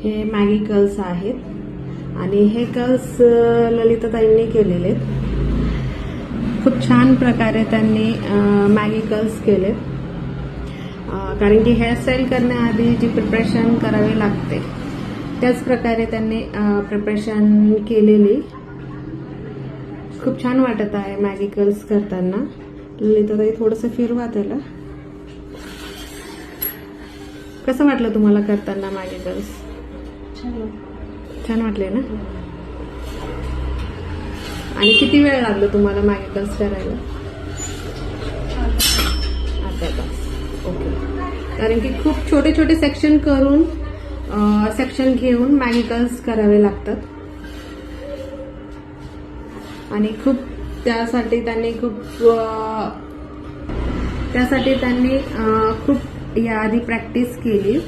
हे Maggi curls आहेत आणि हे कर्ल्स ललिताताईंनी केलेले आहेत. खूप छान प्रकारे त्यांनी मॅगी कर्ल्स केले, कारण की हेअरस्टाईल करण्याआधी जी प्रिपरेशन करावी लागते त्याच प्रकारे त्यांनी प्रिपरेशन केलेली. खूप छान वाटत आहे मॅगी कर्ल्स करताना. ललिताताई थोडंसं फिरवा त्याला. कसं वाटलं तुम्हाला करताना मॅगी कर्ल्स? छान वाटले ना? आणि किती वेळ लागला तुम्हाला मॅगी कर्ल्स करायला? अर्धा तास. ओके. कारण की खूप छोटे छोटे सेक्शन करून सेक्शन घेऊन मॅगी कर्ल्स करावे लागतात आणि त्यासाठी त्यांनी खूप याआधी प्रॅक्टिस केली.